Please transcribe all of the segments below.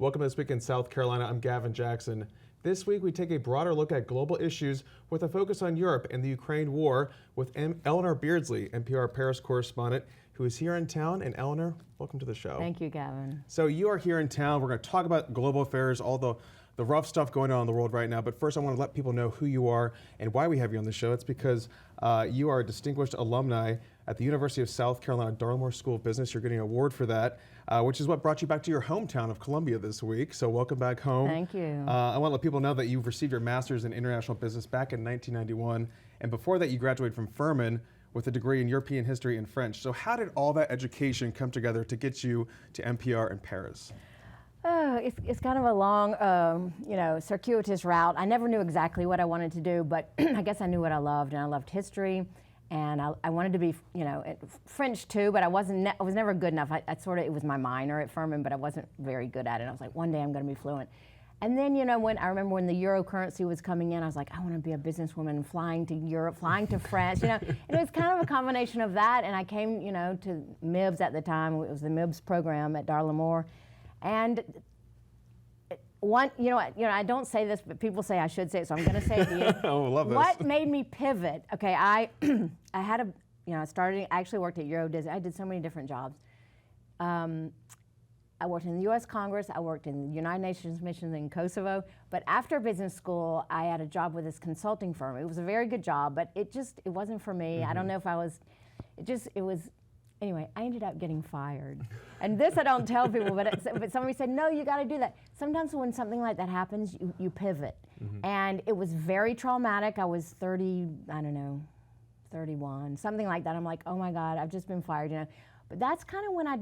Welcome to This Week in South Carolina. I'm Gavin Jackson. This week we take a broader look at global issues with a focus on Europe and the Ukraine war with Eleanor Beardsley, NPR Paris correspondent, who is here in town. And Eleanor, welcome to the show. Thank you, Gavin. So you are here in town. We're going to talk about global affairs, all the rough stuff going on in the world right now. But first, I want to let people know who you are and why we have you on the show. It's because you are a distinguished alumni at the University of South Carolina Darla-Moore School of Business. You're getting an award for that, which is what brought you back to your hometown of Columbia this week. So welcome back home. Thank you. I want to let people know that you've received your master's in international business back in 1991. And before that, you graduated from Furman with a degree in European history and French. So how did all that education come together to get you to NPR in Paris? Oh, it's kind of a long, circuitous route. I never knew exactly what I wanted to do, but I guess I knew what I loved, and I loved history, and I wanted to be, French too, but I was never good enough. It was my minor at Furman, but I wasn't very good at it. I was like, one day I'm going to be fluent. And then, when I remember when the euro currency was coming in, I was like, I want to be a businesswoman flying to Europe, flying to France, and it was kind of a combination of that. And I came, to MIBS at the time. It was the MIBS program at Darla-Moore. And I don't say this, but people say I should say it, so I'm going to say it to you. Oh, I love this. What made me pivot? Okay, I had I actually worked at Euro Disney. I did so many different jobs. I worked in the U.S. Congress. I worked in the United Nations mission in Kosovo. But after business school, I had a job with this consulting firm. It was a very good job, but it wasn't for me. Mm-hmm. I don't know if I was, it was. Anyway, I ended up getting fired. And this I don't tell people, but somebody said, no, you got to do that. Sometimes when something like that happens, you pivot. Mm-hmm. And it was very traumatic. I was 31, something like that. I'm like, oh my God, I've just been fired, But that's kind of when I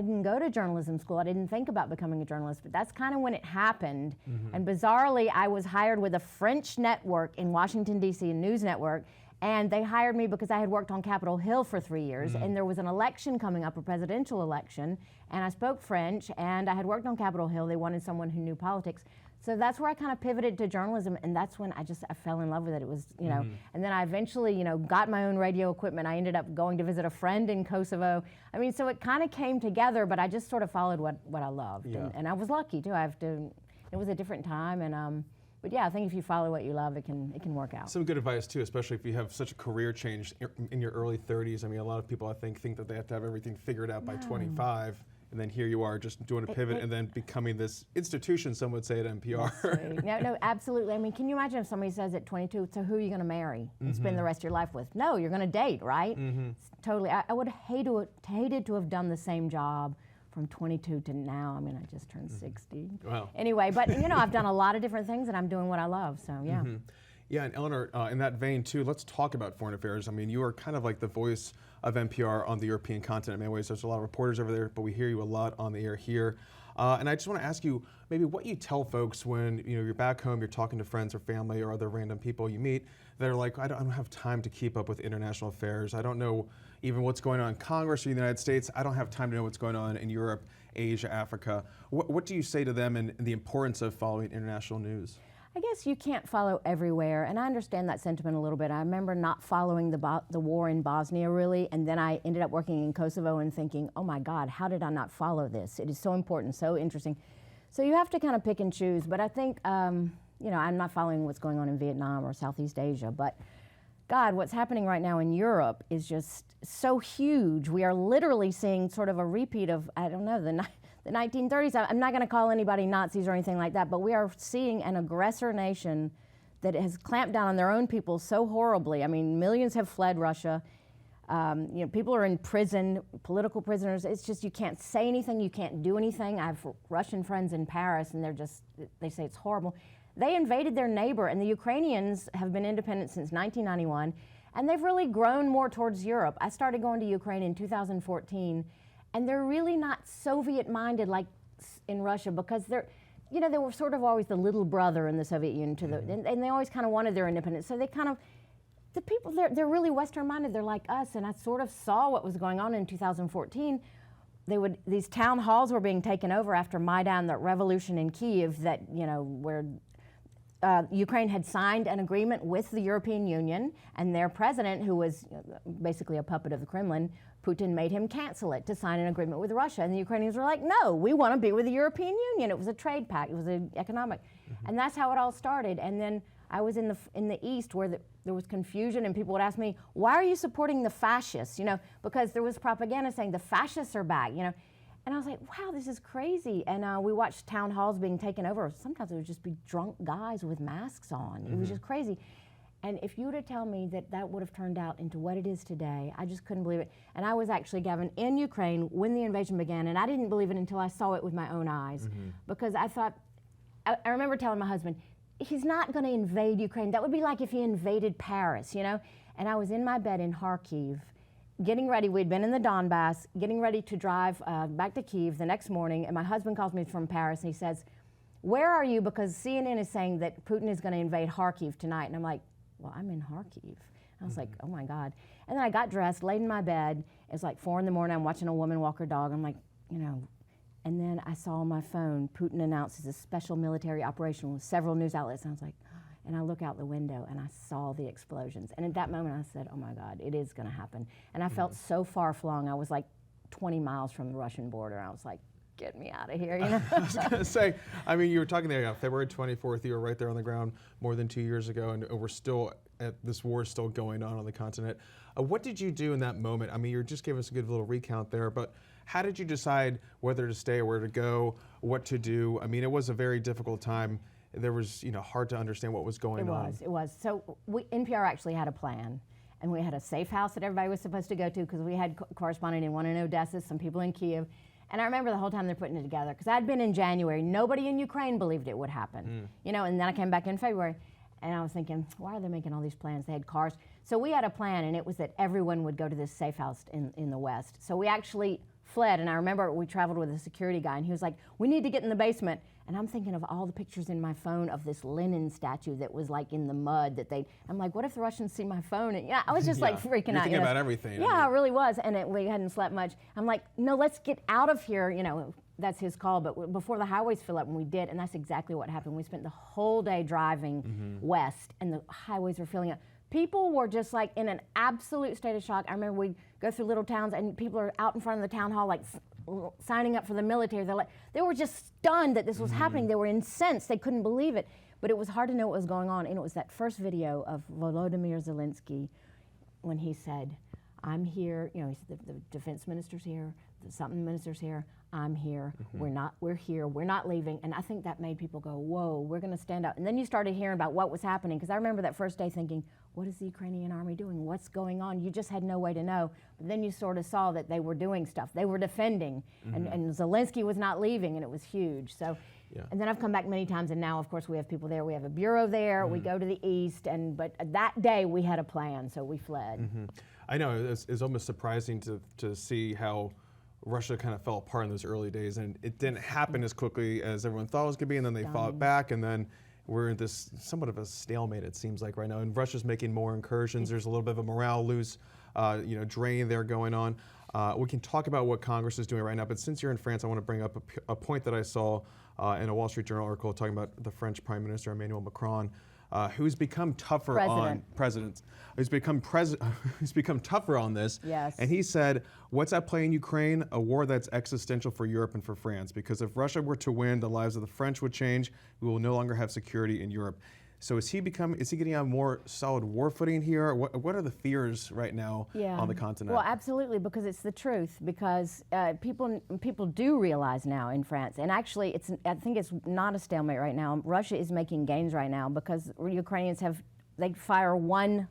didn't go to journalism school. I didn't think about becoming a journalist, but that's kind of when it happened. Mm-hmm. And bizarrely, I was hired with a French network in Washington, D.C., a news network. And they hired me because I had worked on Capitol Hill for 3 years, mm-hmm. and there was an election coming up, a presidential election, and I spoke French, and I had worked on Capitol Hill. They wanted someone who knew politics. So that's where I kind of pivoted to journalism, and that's when I fell in love with it. It was, mm-hmm. And then I eventually, got my own radio equipment. I ended up going to visit a friend in Kosovo. I mean, so it kind of came together, but I just sort of followed what I loved. Yeah. And I was lucky, too. It was a different time, and but yeah, I think if you follow what you love, it can work out. Some good advice too, especially if you have such a career change in your early 30s. I mean, a lot of people I think that they have to have everything figured out by 25, and then here you are just doing a pivot and then becoming this institution, some would say, at NPR. No, absolutely. I mean, can you imagine if somebody says at 22, so who are you going to marry and spend the rest of your life with? No, you're going to date, right? Mm-hmm. Totally. I would have hated to have done the same job from 22 to now. I mean, I just turned 60. Wow. Anyway, but I've done a lot of different things and I'm doing what I love, so yeah. Mm-hmm. Yeah, and Eleanor, in that vein too, let's talk about foreign affairs. I mean, you are kind of like the voice of NPR on the European continent in many ways. There's a lot of reporters over there, but we hear you a lot on the air here. And I just want to ask you maybe what you tell folks when you're back home, you're talking to friends or family or other random people you meet that are like, I don't have time to keep up with international affairs. I don't know even what's going on in Congress or the United States. I don't have time to know what's going on in Europe, Asia, Africa. What do you say to them and the importance of following international news? I guess you can't follow everywhere, and I understand that sentiment a little bit. I remember not following the war in Bosnia really, and then I ended up working in Kosovo and thinking, oh my God, how did I not follow this? It is so important, so interesting. So you have to kind of pick and choose, but I think, I'm not following what's going on in Vietnam or Southeast Asia, but God, what's happening right now in Europe is just so huge. We are literally seeing sort of a repeat of, the 1930s. I'm not going to call anybody Nazis or anything like that, but we are seeing an aggressor nation that has clamped down on their own people so horribly. I mean, millions have fled Russia. People are in prison, political prisoners. It's just you can't say anything, you can't do anything. I have Russian friends in Paris, and they say it's horrible. They invaded their neighbor, and the Ukrainians have been independent since 1991, and they've really grown more towards Europe. I started going to Ukraine in 2014, and they're really not Soviet-minded like in Russia because they were sort of always the little brother in the Soviet Union and they always kind of wanted their independence. So the people, they're really Western-minded. They're like us, and I sort of saw what was going on in 2014. These town halls were being taken over after Maidan, that revolution in Kyiv where Ukraine had signed an agreement with the European Union, and their president, who was basically a puppet of the Kremlin, Putin made him cancel it to sign an agreement with Russia. And the Ukrainians were like, no, we want to be with the European Union. It was a trade pact. It was an economic. And that's how it all started. And then I was in the East where there was confusion, and people would ask me, why are you supporting the fascists? You know, because there was propaganda saying the fascists are back, you know. And I was like, wow, this is crazy. And we watched town halls being taken over. Sometimes it would just be drunk guys with masks on. It was just crazy. And if you were to tell me that that would have turned out into what it is today, I just couldn't believe it. And I was actually, Gavin, in Ukraine when the invasion began, and I didn't believe it until I saw it with my own eyes. Because I thought, I remember telling my husband, he's not going to invade Ukraine. That would be like if he invaded Paris, you know? And I was in my bed in Kharkiv, getting ready. We'd been in the Donbass, getting ready to drive back to Kyiv the next morning, and my husband calls me from Paris, and he says, where are you? Because CNN is saying that Putin is going to invade Kharkiv tonight. And I'm like, well, I'm in Kharkiv. I was like, oh my God. And then I got dressed, laid in my bed. It's like 4 in the morning. I'm watching a woman walk her dog. I'm like, you know. And then I saw on my phone, Putin announces a special military operation with several news outlets. And I was like, and I look out the window and I saw the explosions. And at that moment I said, oh my God, it is going to happen. And I felt so far flung. I was like 20 miles from the Russian border. I was like, get me out of here, you know? I was going to say, I mean, you were talking there, February 24th, you were right there on the ground more than 2 years ago, and we're still, this war is still going on the continent. What did you do in that moment? I mean, you just gave us a good little recount there, but how did you decide whether to stay or where to go, what to do? I mean, it was a very difficult time. There was, you know, hard to understand what was going on. It was. So NPR actually had a plan. And we had a safe house that everybody was supposed to go to because we had correspondent in one in Odessa, some people in Kyiv. And I remember the whole time they're putting it together, because I'd been in January. Nobody in Ukraine believed it would happen. You know, and then I came back in February, and I was thinking, why are they making all these plans? They had cars. So we had a plan, and it was that everyone would go to this safe house in the West. So we actually fled, and I remember we traveled with a security guy, and he was like, we need to get in the basement. And I'm thinking of all the pictures in my phone of this Lenin statue that was like in the mud that I'm like, what if the Russians see my phone? And I was just like freaking You're out. thinking about everything. Yeah, I really was. And we hadn't slept much. I'm like, no, let's get out of here. You know, that's his call. But before the highways fill up, and we did, and that's exactly what happened. We spent the whole day driving west, and the highways were filling up. People were just like in an absolute state of shock. I remember we'd go through little towns, and people are out in front of the town hall like signing up for the military. They were just stunned that this was happening. They were incensed. They couldn't believe it. But it was hard to know what was going on. And it was that first video of Volodymyr Zelensky when he said, I'm here, you know, he said, the defense minister's here, the something minister's here, I'm here, we're here, we're not leaving. And I think that made people go, whoa, we're gonna stand up. And then you started hearing about what was happening, because I remember that first day thinking, what is the Ukrainian army doing? What's going on? You just had no way to know. But then you sort of saw that they were doing stuff. They were defending, and Zelensky was not leaving, and it was huge. So, and then I've come back many times, and now, of course, we have people there. We have a bureau there. We go to the east, but that day we had a plan, so we fled. I know, it's almost surprising to see how Russia kind of fell apart in those early days, and it didn't happen as quickly as everyone thought it was going to be, and then they fought back, and then we're in this somewhat of a stalemate, it seems like right now, and Russia's making more incursions. There's a little bit of a morale drain there going on. We can talk about what Congress is doing right now, but since you're in France, I want to bring up a point that I saw in a Wall Street Journal article talking about the French Prime Minister Emmanuel Macron, who's become tougher on presidents. He's become tougher on this. Yes. And he said, what's at play in Ukraine? A war that's existential for Europe and for France. Because if Russia were to win, the lives of the French would change. We will no longer have security in Europe. So is he getting on more solid war footing here? What are the fears right now on the continent? Well, absolutely, because it's the truth. Because people do realize now in France, and actually, I think it's not a stalemate right now. Russia is making gains right now because Ukrainians they fire one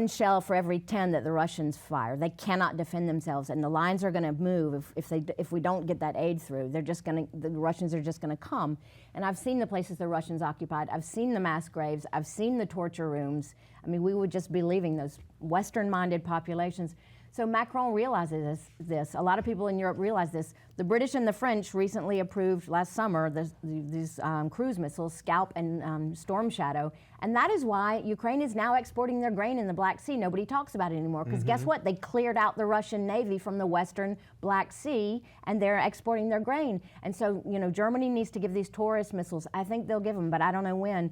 shell for every 10 that the Russians fire. They cannot defend themselves, and the lines are going to move if we don't get that aid through. The Russians are just going to come. And I've seen the places the Russians occupied. I've seen the mass graves. I've seen the torture rooms. I mean, we would just be leaving those Western-minded populations. So Macron realizes this. A lot of people in Europe realize this. The British and the French recently approved last summer these cruise missiles, Scalp and Storm Shadow. And that is why Ukraine is now exporting their grain in the Black Sea. Nobody talks about it anymore, because guess what? They cleared out the Russian Navy from the Western Black Sea, and they're exporting their grain. And so, Germany needs to give these Taurus missiles. I think they'll give them, but I don't know when.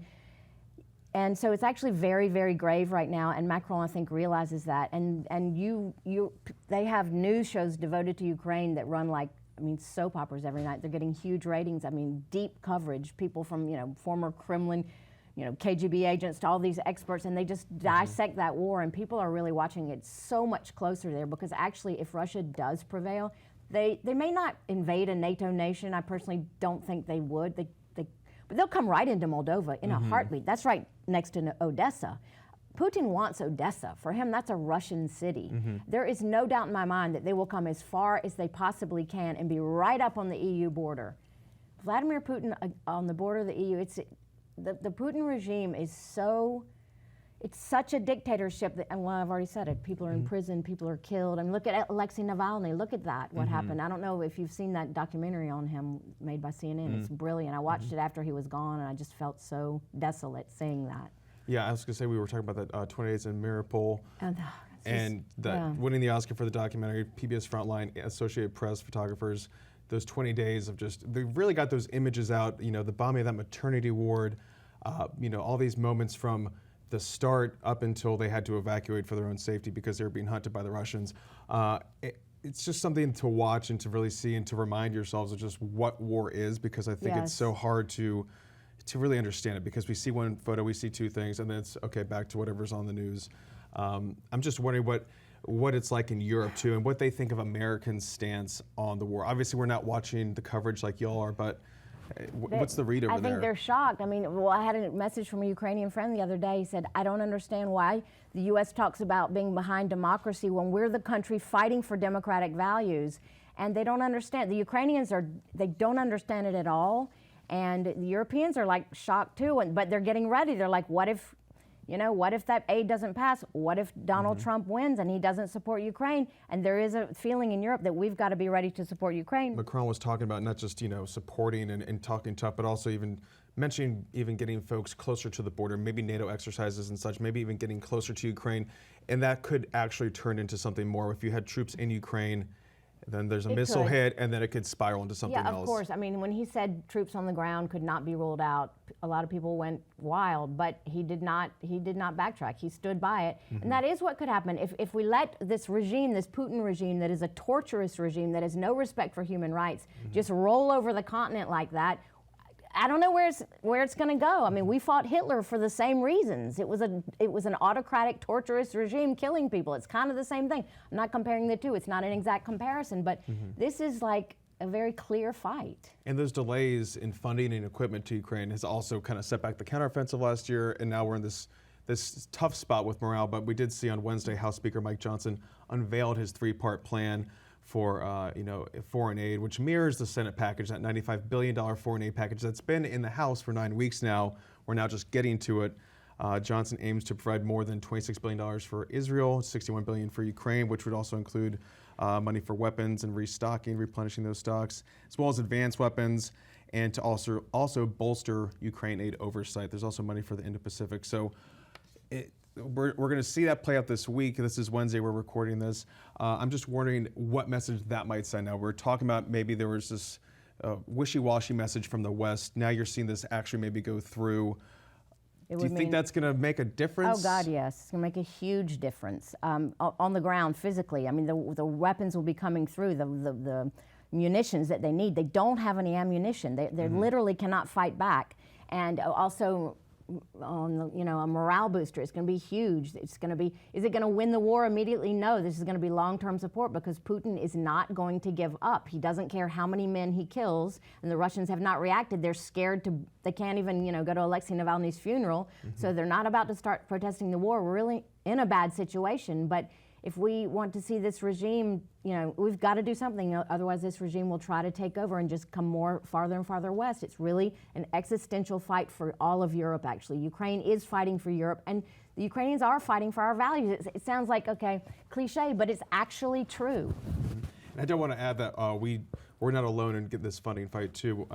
And so it's actually very, very grave right now, and Macron, I think, realizes that. And they have news shows devoted to Ukraine that run like, I mean, soap operas every night. They're getting huge ratings. I mean, deep coverage. People from, former Kremlin, KGB agents to all these experts, and they just dissect that war, and people are really watching it so much closer there, because actually, if Russia does prevail, they may not invade a NATO nation. I personally don't think they would. But they'll come right into Moldova in a heartbeat. That's right next to Odessa. Putin wants Odessa. For him, that's a Russian city. There is no doubt in my mind that they will come as far as they possibly can and be right up on the EU border. Vladimir Putin on the border of the EU, the Putin regime is it's such a dictatorship that, and well, I've already said it, people are in prison, people are killed. I mean, look at Alexei Navalny, look at that, what happened. I don't know if you've seen that documentary on him made by CNN. It's brilliant. I watched it after he was gone, and I just felt so desolate seeing that. Yeah, I was going to say, we were talking about that 20 Days in Mariupol, And winning the Oscar for the documentary, PBS Frontline, Associated Press photographers, those 20 days of they really got those images out, the bombing of that maternity ward, all these moments from the start up until they had to evacuate for their own safety because they were being hunted by the Russians. It's just something to watch and to really see and to remind yourselves of just what war is, because I think it's so hard to really understand it, because we see one photo, we see two things, and then it's okay, back to whatever's on the news. I'm just wondering what it's like in Europe too, and what they think of Americans' stance on the war. Obviously, we're not watching the coverage like y'all are, but what's the read over there? I think they're shocked. I mean, I had a message from a Ukrainian friend the other day. He said, I don't understand why the U.S. talks about being behind democracy when we're the country fighting for democratic values. And they don't understand. The Ukrainians they don't understand it at all. And the Europeans are like shocked too, but they're getting ready. They're like, what if that aid doesn't pass? What if Donald Trump wins and he doesn't support Ukraine? And there is a feeling in Europe that we've got to be ready to support Ukraine. Macron was talking about not just, supporting and talking tough, but also even mentioning getting folks closer to the border, maybe NATO exercises and such, maybe even getting closer to Ukraine. And that could actually turn into something more. If you had troops in Ukraine, then there's a missile hit, and then it could spiral into something else. Yeah, of course. I mean, when he said troops on the ground could not be ruled out, a lot of people went wild, but he did not backtrack. He stood by it. And that is what could happen. If we let this regime, this Putin regime that is a torturous regime that has no respect for human rights, just roll over the continent like that, I don't know where it's going to go. I mean, we fought Hitler for the same reasons. It was an autocratic, torturous regime killing people. It's kind of the same thing. I'm not comparing the two. It's not an exact comparison, but this is like a very clear fight. And those delays in funding and equipment to Ukraine has also kind of set back the counteroffensive last year, and now we're in this tough spot with morale. But we did see on Wednesday House Speaker Mike Johnson unveiled his three-part plan for foreign aid, which mirrors the Senate package, that $95 billion foreign aid package that's been in the House for 9 weeks now. We're now just getting to it. Johnson aims to provide more than $26 billion for Israel, $61 billion for Ukraine, which would also include money for weapons and restocking, replenishing those stocks, as well as advanced weapons, and to also bolster Ukraine aid oversight. There's also money for the Indo-Pacific. So we're going to see that play out this week. This is Wednesday, we're recording this. I'm just wondering what message that might send. Now, we're talking about maybe there was this wishy-washy message from the West. Now you're seeing this actually maybe go through. Do you think that's going to make a difference? Oh, God, yes. It's going to make a huge difference on the ground physically. I mean, the weapons will be coming through, the munitions that they need. They don't have any ammunition. They literally cannot fight back. And also, on a morale booster. It's going to be huge. It's going to be, is it going to win the war immediately? No, this is going to be long-term support, because Putin is not going to give up. He doesn't care how many men he kills, and the Russians have not reacted. They're scared they can't even, go to Alexei Navalny's funeral, so they're not about to start protesting the war. We're really in a bad situation, but if we want to see this regime, we've got to do something. Otherwise, this regime will try to take over and just come farther and farther west. It's really an existential fight for all of Europe, actually. Ukraine is fighting for Europe, and the Ukrainians are fighting for our values. It sounds like, cliche, but it's actually true. And I don't want to add that we're not alone in this funding fight, too.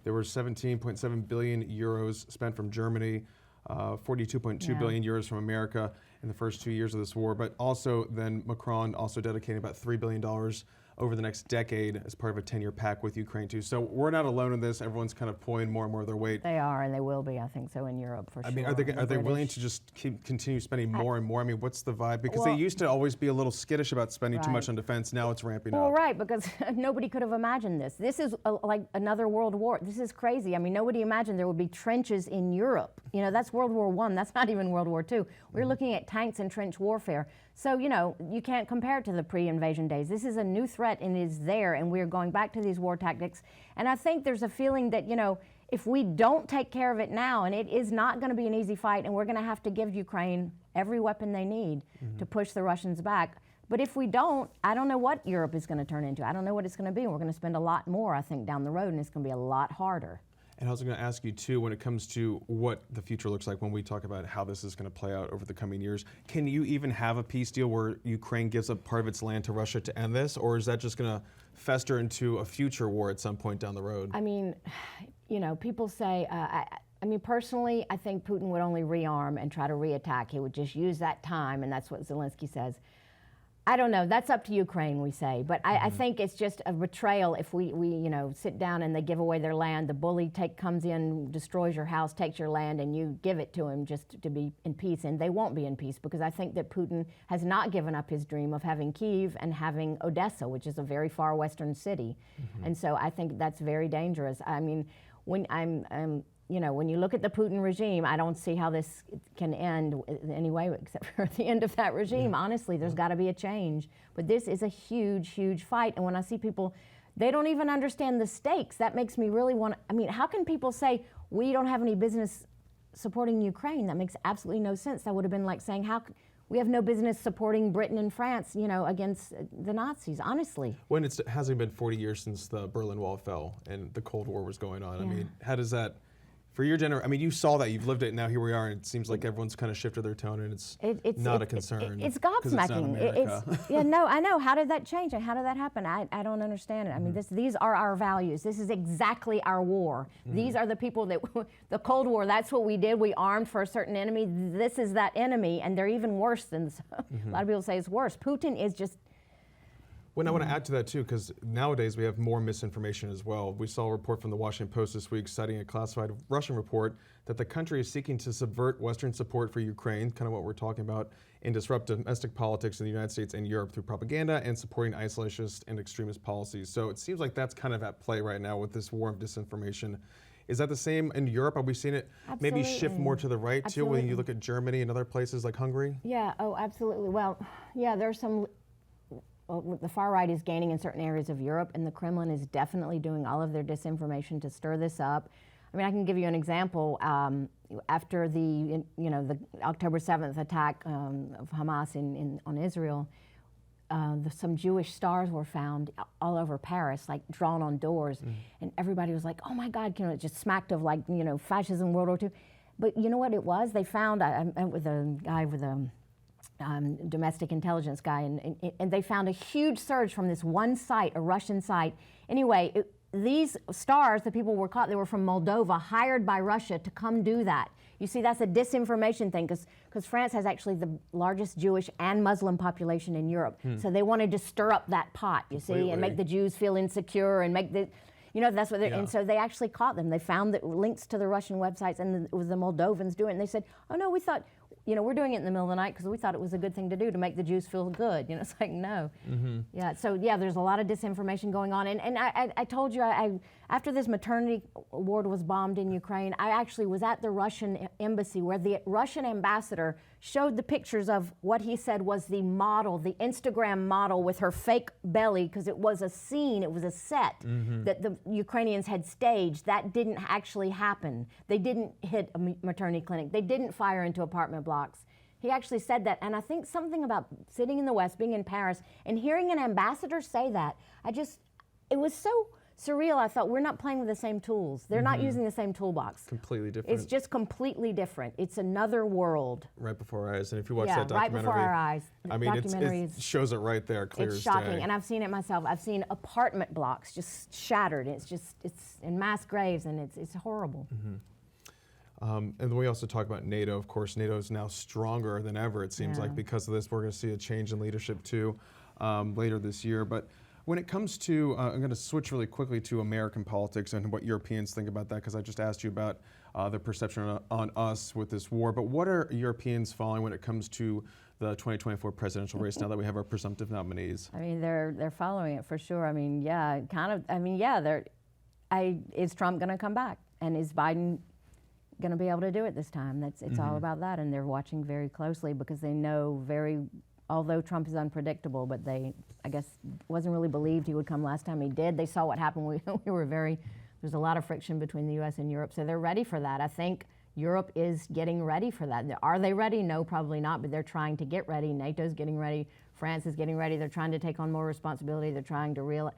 There were 17.7 billion euros spent from Germany, 42.2 billion euros from America in the first 2 years of this war, but also then Macron also dedicating about $3 billion over the next decade as part of a 10-year pact with Ukraine too. So we're not alone in this. Everyone's kind of pulling more and more of their weight. They are, and they will be, I think so, in Europe for sure. I mean, are they willing to just continue spending more and more? I mean, what's the vibe? Because they used to always be a little skittish about spending too much on defense. Now it's ramping up. Well, right, because nobody could have imagined this. This is like another world war. This is crazy. I mean, nobody imagined there would be trenches in Europe. You know, that's World War I. That's not even World War II. We're looking at tanks and trench warfare. So, you know, you can't compare it to the pre-invasion days. This is a new threat and it is there, and we're going back to these war tactics. And I think there's a feeling that, you know, if we don't take care of it now, and it is not going to be an easy fight, and we're going to have to give Ukraine every weapon they need to push the Russians back. But if we don't, I don't know what Europe is going to turn into. I don't know what it's going to be. And we're going to spend a lot more, I think, down the road, and it's going to be a lot harder. And I was going to ask you, too, when it comes to what the future looks like when we talk about how this is going to play out over the coming years, can you even have a peace deal where Ukraine gives up part of its land to Russia to end this? Or is that just going to fester into a future war at some point down the road? I mean, you know, people say, I mean, personally, I think Putin would only rearm and try to reattack. He would just use that time, and that's what Zelensky says. I don't know. That's up to Ukraine, we say. But I think it's just a betrayal if we you know, sit down and they give away their land. The bully comes in, destroys your house, takes your land, and you give it to him just to be in peace. And they won't be in peace, because I think that Putin has not given up his dream of having Kyiv and having Odessa, which is a very far western city. And so I think that's very dangerous. I mean, when you know, when you look at the Putin regime, I don't see how this can end in any way except for the end of that regime. Honestly, there's got to be a change. But this is a huge, huge fight. And when I see people, they don't even understand the stakes. That makes me really want to, I mean, how can people say, we don't have any business supporting Ukraine? That makes absolutely no sense. That would have been like saying, we have no business supporting Britain and France, you know, against the Nazis, honestly. When it hasn't been 40 years since the Berlin Wall fell and the Cold War was going on. I mean, how does that... For your generation, I mean, you saw that, you've lived it, and now here we are, and it seems like everyone's kind of shifted their tone, and it's not a concern. It's gobsmacking. Yeah, no, I know. How did that change? How did that happen? I don't understand it. I mean, these are our values. This is exactly our war. These are the people that, the Cold War, that's what we did. We armed for a certain enemy. This is that enemy, and they're even worse than, a lot of people say it's worse. Putin is just... Well, I want to add to that, too, because nowadays we have more misinformation as well. We saw a report from the Washington Post this week citing a classified Russian report that the country is seeking to subvert Western support for Ukraine, kind of what we're talking about, and disrupt domestic politics in the United States and Europe through propaganda and supporting isolationist and extremist policies. So it seems like that's kind of at play right now with this war of disinformation. Is that the same in Europe? Are we seeing it maybe shift more to the right, too, when you look at Germany and other places like Hungary? Yeah, oh, absolutely. Well, yeah, there's some... Well, the far right is gaining in certain areas of Europe, and the Kremlin is definitely doing all of their disinformation to stir this up. I mean, I can give you an example. After the October 7th attack of Hamas on Israel, some Jewish stars were found all over Paris, like drawn on doors, and everybody was like, "Oh my God!" You know, it just smacked of like, you know, fascism, World War II. But you know what it was? They found I met with a guy with a domestic intelligence guy, and they found a huge surge from this one site, a Russian site. Anyway, these stars, the people were caught, they were from Moldova, hired by Russia to come do that. You see, that's a disinformation thing, because France has actually the largest Jewish and Muslim population in Europe. So they wanted to stir up that pot, you see, and make the Jews feel insecure and make the... You know, that's what they're, and so they actually caught them. They found the links to the Russian websites, and it was the Moldovans doing it. And they said, "Oh no, we thought, you know, we're doing it in the middle of the night because we thought it was a good thing to do to make the Jews feel good." You know, it's like, no. Yeah, so yeah, there's a lot of disinformation going on. And I told you, after this maternity ward was bombed in Ukraine, I actually was at the Russian embassy where the Russian ambassador showed the pictures of what he said was the model, the Instagram model with her fake belly, because it was a scene, it was a set that the Ukrainians had staged. That didn't actually happen. They didn't hit a maternity clinic. They didn't fire into apartment blocks. He actually said that, and I think something about sitting in the West, being in Paris, and hearing an ambassador say that, it was so surreal. I thought, we're not playing with the same tools. They're not using the same toolbox. Completely different. It's just completely different. It's another world. Right before our eyes. And if you watch that documentary... right before our eyes. I mean, it shows it right there, clear as day. It's shocking, and I've seen it myself. I've seen apartment blocks just shattered. It's in mass graves, and it's horrible. And we also talk about NATO. Of course, NATO is now stronger than ever, it seems like, because of this. We're going to see a change in leadership, too, later this year. But When it comes to, I'm going to switch really quickly to American politics and what Europeans think about that, because I just asked you about the perception on us with this war. But what are Europeans following when it comes to the 2024 presidential race now that we have our presumptive nominees? I mean, they're following it for sure. I mean, yeah, kind of. I mean, yeah, is Trump going to come back, and is Biden going to be able to do it this time? It's all about that, and they're watching very closely because they know although Trump is unpredictable, but I guess, wasn't really believed he would come last time he did. They saw what happened. There's a lot of friction between the U.S. and Europe, so they're ready for that. I think Europe is getting ready for that. Are they ready? No, probably not, but they're trying to get ready. NATO's getting ready. France is getting ready. They're trying to take on more responsibility. They're trying to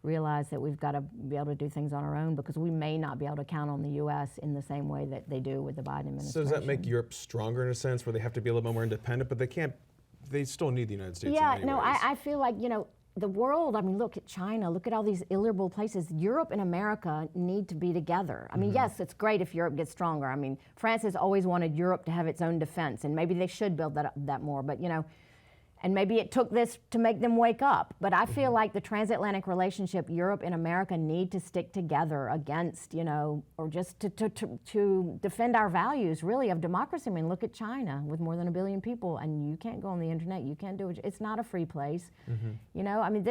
realize that we've got to be able to do things on our own because we may not be able to count on the U.S. in the same way that they do with the Biden administration. So does that make Europe stronger in a sense where they have to be a little bit more independent, but they still need the United States in many ways? I feel like, the world, I mean, look at China, look at all these illiberal places. Europe and America need to be together. I mean, yes, it's great if Europe gets stronger. I mean, France has always wanted Europe to have its own defense, and maybe they should build that more, but and maybe it took this to make them wake up. But I feel like the transatlantic relationship, Europe and America need to stick together against, or just to defend our values, really, of democracy. I mean, look at China with more than 1 billion people, and you can't go on the internet, you can't do it. It's not a free place. I mean,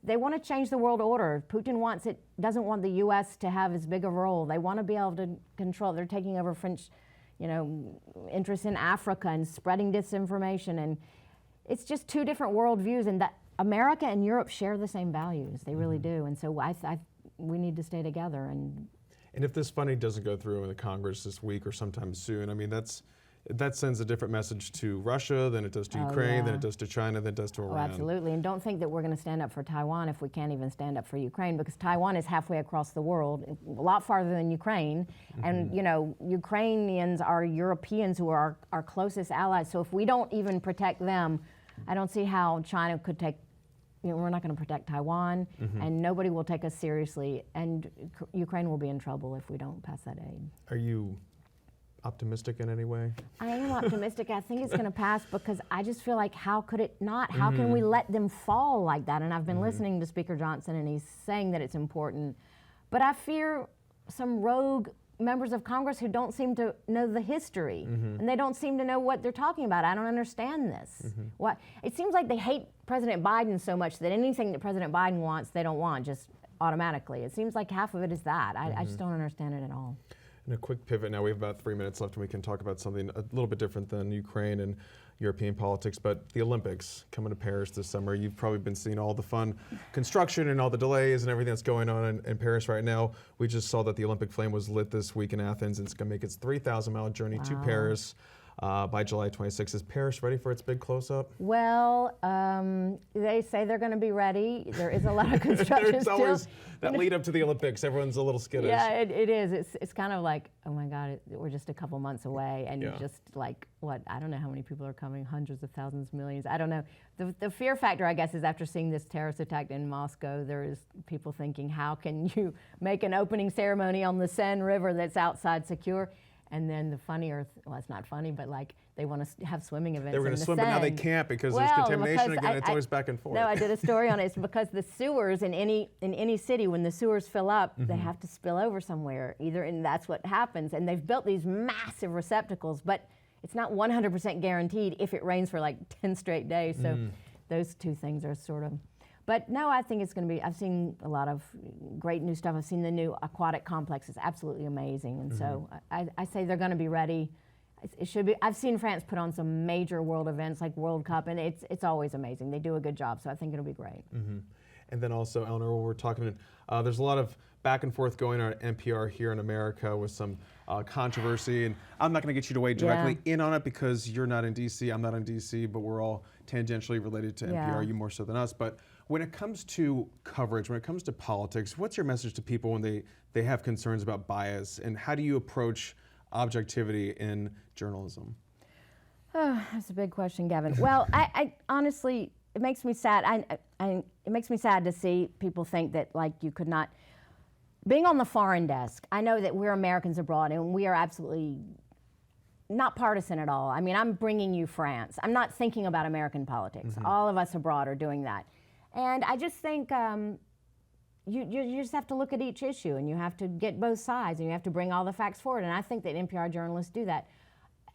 they want to change the world order. Putin doesn't want the U.S. to have as big a role. They want to be able to control. They're taking over French, interests in Africa and spreading disinformation, and it's just two different worldviews, and that America and Europe share the same values. They really do, and so we need to stay together. And if this funding doesn't go through in the Congress this week or sometime soon, I mean, that sends a different message to Russia than it does to Ukraine, than it does to China, than it does to Iran. Oh, absolutely, and don't think that we're going to stand up for Taiwan if we can't even stand up for Ukraine, because Taiwan is halfway across the world, a lot farther than Ukraine, and Ukrainians are Europeans who are our closest allies, so if we don't even protect them, I don't see how China could take, we're not going to protect Taiwan, and nobody will take us seriously, and Ukraine will be in trouble if we don't pass that aid. Are you optimistic in any way? I am optimistic. I think it's going to pass because I just feel like, how could it not? How can we let them fall like that? And I've been listening to Speaker Johnson, and he's saying that it's important. But I fear some rogue members of Congress who don't seem to know the history, and they don't seem to know what they're talking about. I don't understand this. It seems like they hate President Biden so much that anything that President Biden wants, they don't want, just automatically. It seems like half of it is that. I just don't understand it at all. And a quick pivot now, we have about 3 minutes left, and we can talk about something a little bit different than Ukraine and European politics, but the Olympics coming to Paris this summer. You've probably been seeing all the fun construction and all the delays and everything that's going on in Paris right now. We just saw that the Olympic flame was lit this week in Athens, and it's going to make its 3,000-mile journey to Paris by July 26th. Is Paris ready for its big close-up? Well, they say they're going to be ready. There is a lot of construction There's still. always that lead up to the Olympics. Everyone's a little skittish. Yeah, it is. It's kind of like, oh my God, we're just a couple months away, and just like, I don't know how many people are coming, hundreds of thousands, millions. I don't know. The fear factor, I guess, is after seeing this terrorist attack in Moscow, there is people thinking, how can you make an opening ceremony on the Seine River that's outside secure? And then the funnier, well, it's not funny, but like they want to have swimming events. They were going to swim, but now they can't because there's contamination again. It's always back and forth. No, I did a story on it. It's because the sewers in any city, when the sewers fill up, they have to spill over somewhere. And that's what happens. And they've built these massive receptacles, but it's not 100% guaranteed if it rains for like 10 straight days. So those two things are sort of. But no, I think it's going to be, I've seen a lot of great new stuff. I've seen the new aquatic complex. It's absolutely amazing. And so I say they're going to be ready. It should be. I've seen France put on some major world events like World Cup, and it's always amazing. They do a good job, so I think it'll be great. And then also, Eleanor, while we're talking, there's a lot of back and forth going on at NPR here in America with some controversy. And I'm not going to get you to weigh directly in on it because you're not in D.C., I'm not in D.C., but we're all tangentially related to NPR, you more so than us. But when it comes to coverage, when it comes to politics, what's your message to people when they have concerns about bias? And how do you approach objectivity in journalism? Oh, that's a big question, Gavin. Well, I honestly, it makes me sad. It makes me sad to see people think that like you could not. Being on the foreign desk, I know that we're Americans abroad, and we are absolutely not partisan at all. I mean, I'm bringing you France. I'm not thinking about American politics. All of us abroad are doing that. And I just think you just have to look at each issue, and you have to get both sides, and you have to bring all the facts forward. And I think that NPR journalists do that.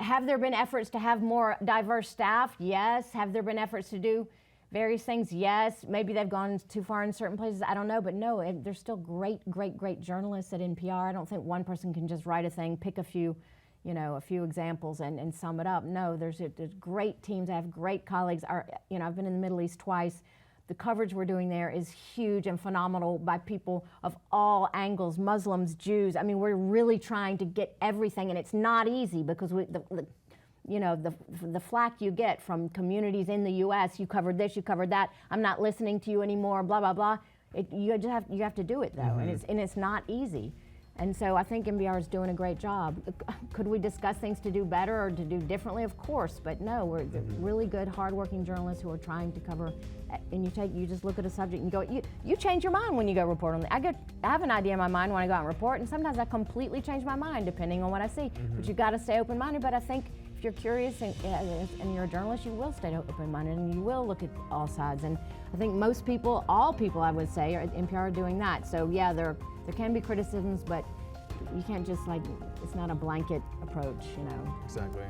Have there been efforts to have more diverse staff? Yes. Have there been efforts to do various things? Yes. Maybe they've gone too far in certain places. I don't know. But no, there's still great journalists at NPR. I don't think one person can just write a thing, pick a few examples and sum it up. No, there's great teams. I have great colleagues. I've been in the Middle East twice. The coverage we're doing there is huge and phenomenal by people of all angles, Muslims, Jews. I mean, we're really trying to get everything, and it's not easy because the flack you get from communities in the U.S. You covered this, you covered that. I'm not listening to you anymore. Blah blah blah. You have to do it though, and it's not easy. And so I think NPR is doing a great job. Could we discuss things to do better or to do differently? Of course, but no, we're really good, hardworking journalists who are trying to cover. And you just look at a subject and go, you change your mind when you go report on it. I have an idea in my mind when I go out and report, and sometimes I completely change my mind depending on what I see. But you got to stay open-minded. But I think if you're curious and you're a journalist, you will stay open-minded and you will look at all sides. And I think most people, all people, I would say, at NPR are doing that. So yeah, there can be criticisms, but you can't just it's not a blanket approach, Exactly.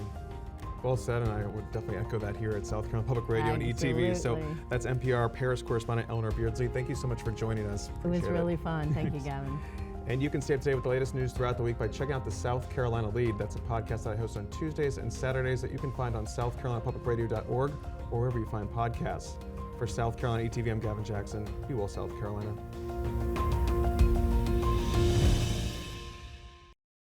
Well said, and I would definitely echo that here at South Carolina Public Radio and ETV. So that's NPR Paris correspondent Eleanor Beardsley. Thank you so much for joining us. It was really fun. Thank you, Gavin. And you can stay up to date with the latest news throughout the week by checking out the South Carolina Lead. That's a podcast that I host on Tuesdays and Saturdays that you can find on southcarolinapublicradio.org or wherever you find podcasts. For South Carolina ETV, I'm Gavin Jackson. Be well, South Carolina.